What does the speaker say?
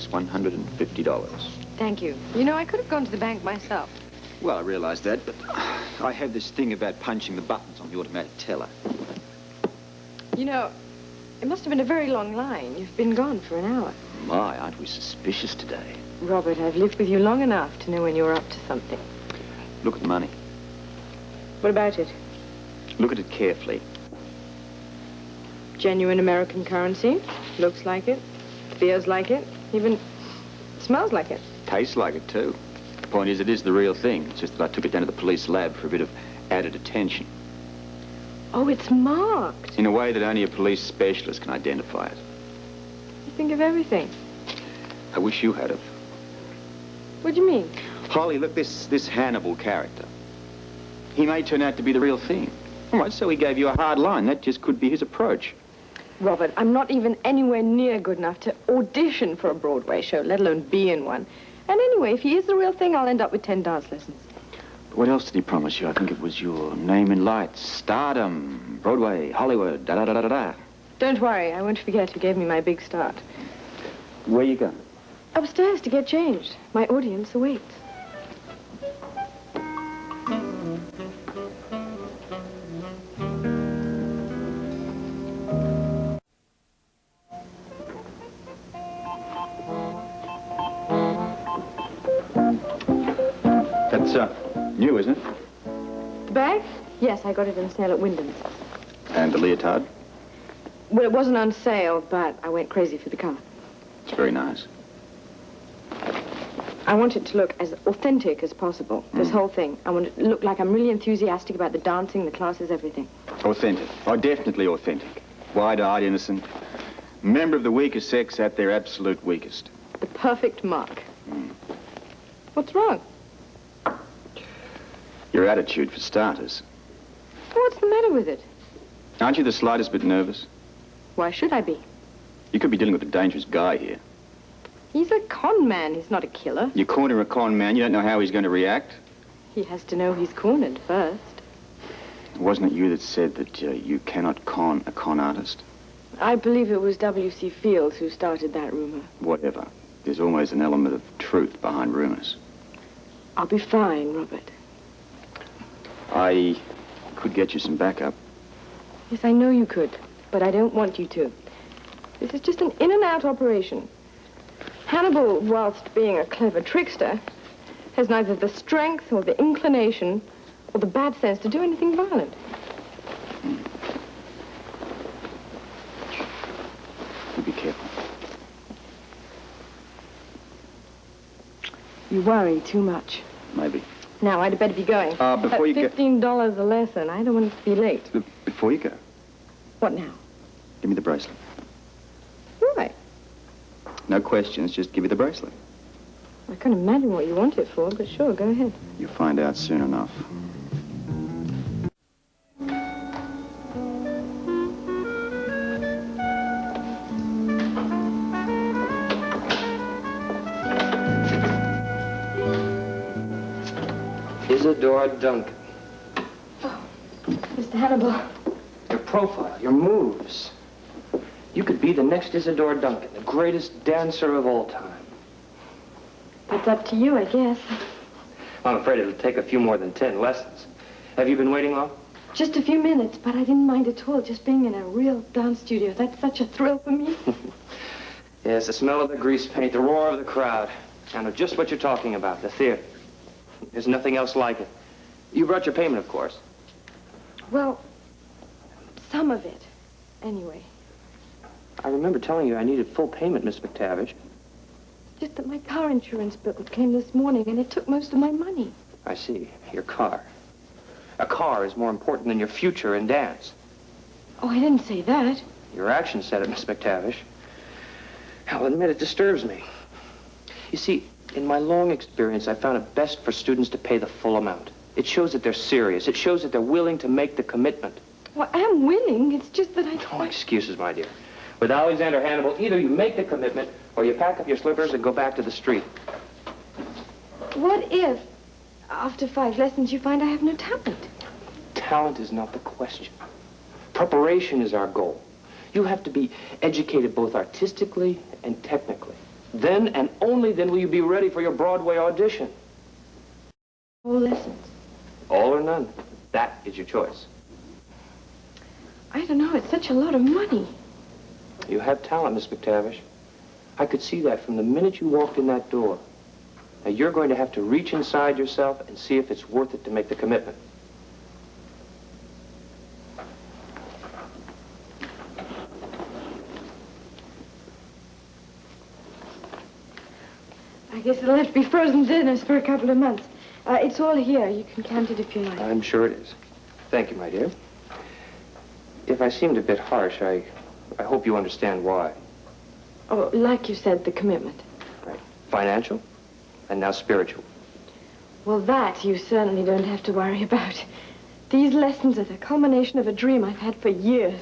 checks, $150. Thank you. You know, I could have gone to the bank myself. Well, I realize that, but I have this thing about punching the buttons on the automatic teller. You know, it must have been a very long line. You've been gone for an hour. My, aren't we suspicious today? Robert, I've lived with you long enough to know when you're up to something. Look at the money. What about it? Look at it carefully. Genuine American currency. Looks like it. Feels like it. Even smells like it. Tastes like it, too. The point is, it is the real thing. It's just that I took it down to the police lab for a bit of added attention. Oh, it's marked. In a way that only a police specialist can identify it. You think of everything. I wish you had it. What do you mean? Holly, look, this Hannibal character. He may turn out to be the real thing. All right, so he gave you a hard line. That just could be his approach. Robert, I'm not even anywhere near good enough to audition for a Broadway show, let alone be in one. And anyway, if he is the real thing, I'll end up with 10 dance lessons. But what else did he promise you? I think it was your name in lights, stardom, Broadway, Hollywood, da-da-da-da-da-da. Don't worry, I won't forget who gave me my big start. Where you going? Upstairs to get changed. My audience awaits. That's, new, isn't it? The bag? Yes, I got it on sale at Wyndham's. And the leotard? Well, it wasn't on sale, but I went crazy for the color. It's very nice. I want it to look as authentic as possible, this whole thing. I want it to look like I'm really enthusiastic about the dancing, the classes, everything. Authentic. Oh, definitely authentic. Wide-eyed, innocent. Member of the weakest sex at their absolute weakest. The perfect mark. What's wrong? Your attitude, for starters. What's the matter with it? Aren't you the slightest bit nervous? Why should I be? You could be dealing with a dangerous guy here. He's a con man. He's not a killer. You corner a con man, you don't know how he's going to react. He has to know he's cornered first. Wasn't it you that said that you cannot con a con artist? I believe it was W.C. Fields who started that rumor. Whatever. There's always an element of truth behind rumors. I'll be fine, Robert. I could get you some backup. Yes, I know you could, but I don't want you to. This is just an in-and-out operation. Hannibal, whilst being a clever trickster, has neither the strength or the inclination or the bad sense to do anything violent. You be careful. You worry too much. Maybe. Now, I'd better be going. Before you go... $15 a lesson. I don't want to be late. Before you go, What now? give me the bracelet. Why? No questions, just give me the bracelet. I can't imagine what you want it for, but sure, go ahead. You'll find out soon enough. Isadora Duncan. Oh, Mr. Hannibal. Your profile, your moves. You could be the next Isadora Duncan, the greatest dancer of all time. That's up to you, I guess. I'm afraid it'll take a few more than 10 lessons. Have you been waiting long? Just a few minutes, but I didn't mind at all. Just being in a real dance studio, that's such a thrill for me. Yes, the smell of the grease paint, the roar of the crowd. I know just what you're talking about, the theater. There's nothing else like it. You brought your payment, of course. Well, some of it, anyway. I remember telling you I needed full payment, Miss McTavish. Just that my car insurance bill came this morning, and it took most of my money. I see. Your car. A car is more important than your future in dance. Oh, I didn't say that. Your actions said it, Miss McTavish. I'll admit it disturbs me. You see, in my long experience, I found it best for students to pay the full amount. It shows that they're serious. It shows that they're willing to make the commitment. Well, I am willing. It's just that I... No excuses, my dear. With Alexander Hannibal, either you make the commitment or you pack up your slippers and go back to the street. What if, after 5 lessons, you find I have no talent? Talent is not the question. Preparation is our goal. You have to be educated both artistically and technically. Then and only then will you be ready for your Broadway audition. All lessons. All or none. That is your choice. I don't know, it's such a lot of money. You have talent, Miss McTavish. I could see that from the minute you walked in that door. Now, you're going to have to reach inside yourself and see if it's worth it to make the commitment. I guess it'll have to be frozen dinners for a couple of months. It's all here. You can count it if you like. I'm sure it is. Thank you, my dear. If I seemed a bit harsh, I hope you understand why. Oh, like you said, the commitment. Right. Financial, and now spiritual. Well, that you certainly don't have to worry about. These lessons are the culmination of a dream I've had for years.